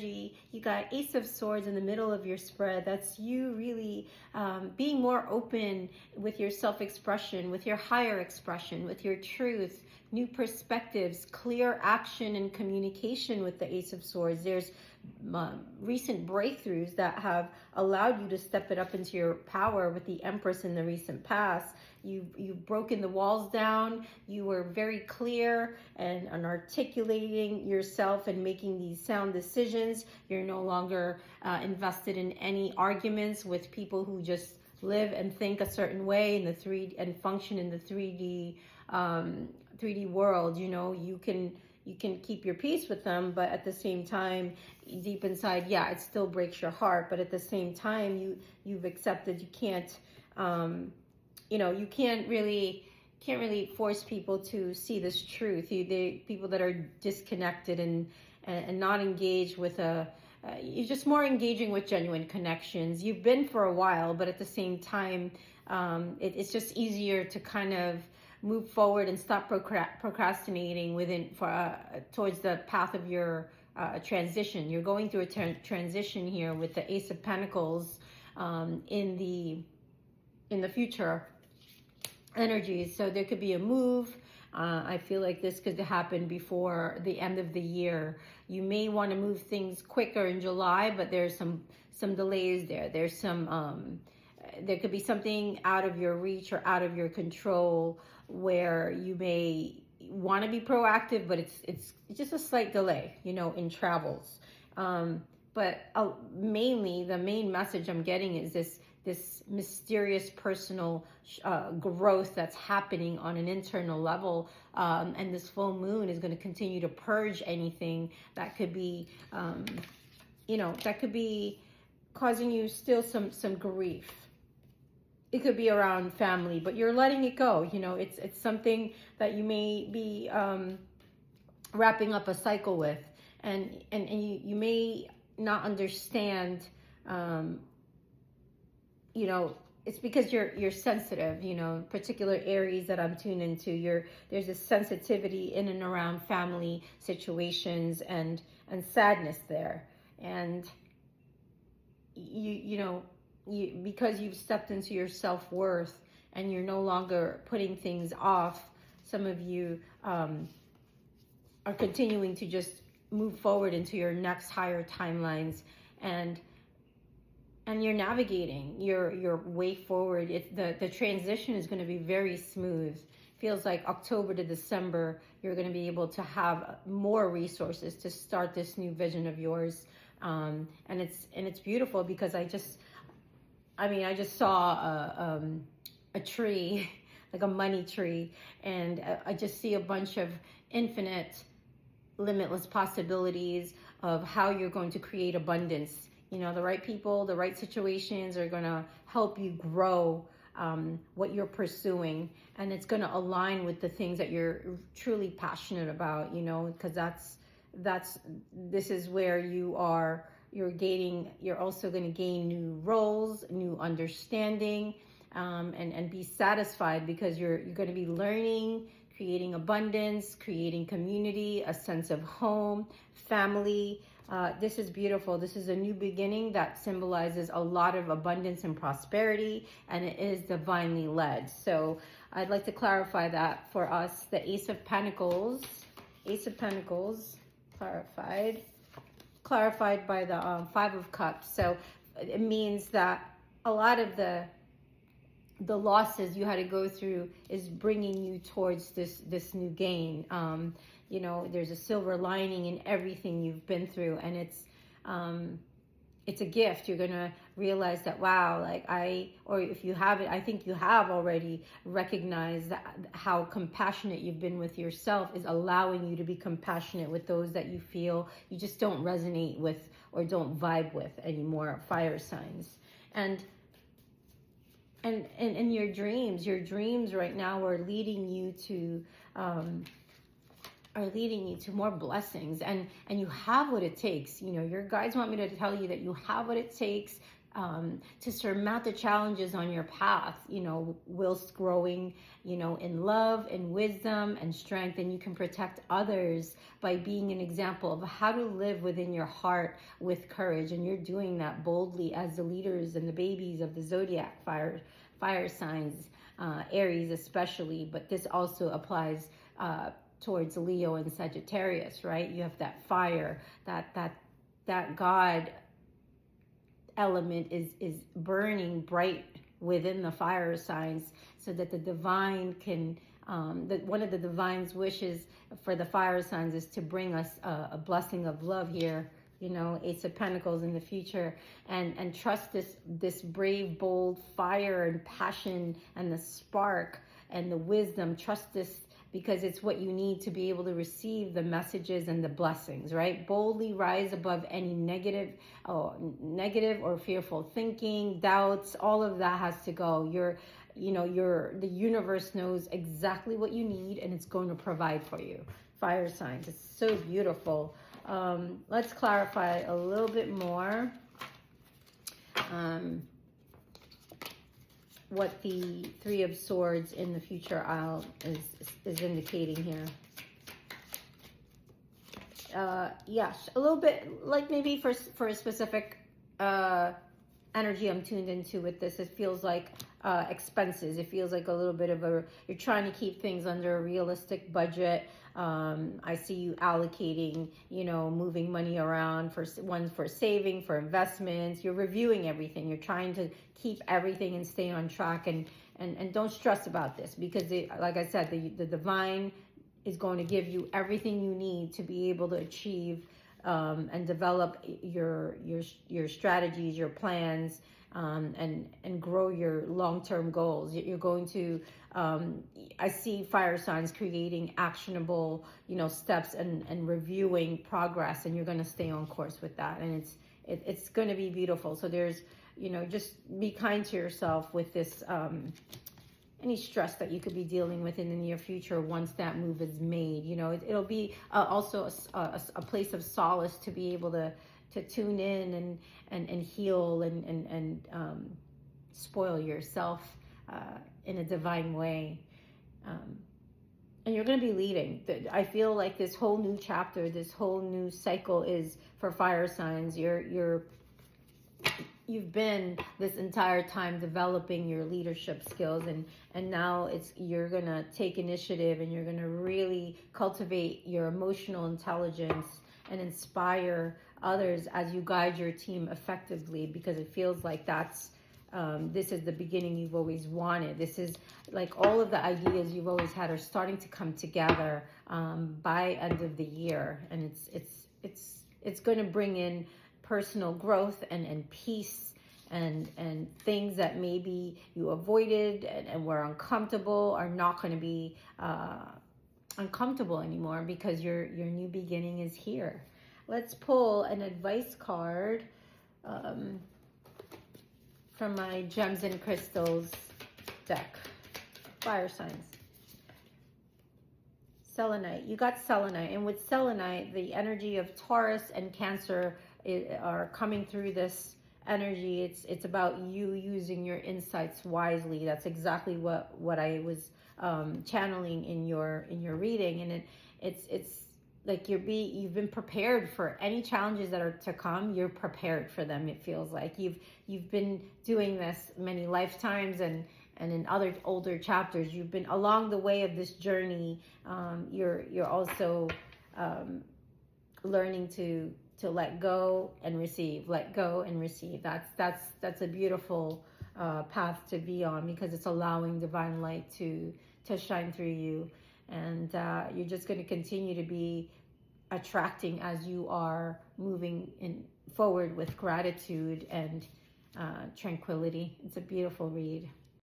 energy. You got Ace of Swords in the middle of your spread. That's you really being more open with your self-expression, with your higher expression, with your truth, new perspectives, clear action and communication with the Ace of Swords. There's recent breakthroughs that have allowed you to step it up into your power with the Empress in the recent past. You've broken the walls down. You were very clear and articulating yourself and making these sound decisions. You're no longer invested in any arguments with people who just live and think a certain way in the 3D and function in the 3D 3D world. You know, you can keep your peace with them, but at the same time, deep inside, yeah, it still breaks your heart. But at the same time, you've accepted you can't, you know, you can't really force people to see this truth. People that are disconnected and not engaged with you're just more engaging with genuine connections. You've been for a while, but at the same time, it's just easier to kind of move forward and stop procrastinating towards the path of your transition. You're going through a transition here with the Ace of Pentacles in the future energies. So there could be a move. I feel like this could happen before the end of the year. You may want to move things quicker in July, but there's some delays there. There's there could be something out of your reach or out of your control where you may want to be proactive, but it's just a slight delay, you know, in travels. But mainly the main message I'm getting is this mysterious personal growth that's happening on an internal level, and this full moon is going to continue to purge anything that could be, you know, that could be causing you still some grief. It could be around family, but you're letting it go. You know, it's something that you may be wrapping up a cycle with, and you may not understand. You know, it's because you're sensitive. You know, particular areas that I'm tuned into. There's a sensitivity in and around family situations and sadness there, and you know. Because you've stepped into your self-worth and you're no longer putting things off, some of you are continuing to just move forward into your next higher timelines, and you're navigating your way forward. The transition is going to be very smooth. Feels like October to December, you're going to be able to have more resources to start this new vision of yours, and it's beautiful because I just saw a tree, like a money tree, and I just see a bunch of infinite, limitless possibilities of how you're going to create abundance. You know, the right people, the right situations are going to help you grow what you're pursuing, and it's going to align with the things that you're truly passionate about, you know, because this is where you're also going to gain new roles, new understanding, and be satisfied because you're going to be learning, creating abundance, creating community, a sense of home, family. This is beautiful. This is a new beginning that symbolizes a lot of abundance and prosperity, and it is divinely led. So I'd like to clarify that for us. The Ace of Pentacles, clarified by the Five of Cups. So it means that a lot of the losses you had to go through is bringing you towards this new gain. You know, there's a silver lining in everything you've been through, and it's a gift. You're gonna realize that, wow, like or if you haven't, I think you have already recognized that how compassionate you've been with yourself is allowing you to be compassionate with those that you feel you just don't resonate with or don't vibe with anymore, fire signs. And your dreams right now are leading you to more blessings, and you have what it takes. You know, your guides want me to tell you that you have what it takes. to surmount the challenges on your path, whilst growing, in love and wisdom and strength. And you can protect others by being an example of how to live within your heart with courage. And you're doing that boldly as the leaders and the babies of the zodiac fire signs, Aries especially, but this also applies towards Leo and Sagittarius, right? You have that fire, that God element is burning bright within the fire signs, so that the divine can one of the divine's wishes for the fire signs is to bring us a blessing of love here, Ace of Pentacles in the future, and trust this brave, bold fire and passion and the spark and the wisdom. Trust this, because it's what you need to be able to receive the messages and the blessings, right? Boldly rise above any negative or fearful thinking, doubts. All of that has to go. The universe knows exactly what you need, and it's going to provide for you. Fire signs, it's so beautiful. Let's clarify a little bit more what the Three of Swords in the future aisle is indicating here. Yes, a little bit, like maybe for a specific energy I'm tuned into with this, it feels like expenses. It feels like a little bit of you're trying to keep things under a realistic budget. I see you allocating, moving money around for saving, for investments. You're reviewing everything. You're trying to keep everything and stay on track, and don't stress about this, because like I said, the divine is going to give you everything you need to be able to achieve and develop your strategies, your plans, and grow your long-term goals. You're going to, I see fire signs creating actionable, steps and reviewing progress, and you're going to stay on course with that. And it's going to be beautiful. So there's, just be kind to yourself with this, any stress that you could be dealing with in the near future once that move is made. It'll be also a place of solace to be able to tune in and heal and spoil yourself in a divine way. And you're going to be leading. I feel like this whole new chapter, this whole new cycle is for fire signs. You've been this entire time developing your leadership skills, and now you're going to take initiative, and you're going to really cultivate your emotional intelligence and inspire others as you guide your team effectively, because it feels like this is the beginning you've always wanted. This is like all of the ideas you've always had are starting to come together by end of the year, and it's going to bring in personal growth and peace and things that maybe you avoided and were uncomfortable are not going to be uncomfortable anymore, because your new beginning is here. Let's pull an advice card from my Gems and Crystals deck. Fire signs. Selenite. You got selenite. And with selenite, the energy of Taurus and Cancer are coming through this energy. It's about you using your insights wisely. That's exactly what I was channeling in your reading. And it's like you've been prepared for any challenges that are to come. You're prepared for them. It feels like you've been doing this many lifetimes, and in other older chapters, you've been along the way of this journey. You're also learning to let go and receive. Let go and receive. That's a beautiful path to be on, because it's allowing divine light to shine through you. And you're just going to continue to be attracting as you are moving forward with gratitude and tranquility. It's a beautiful read.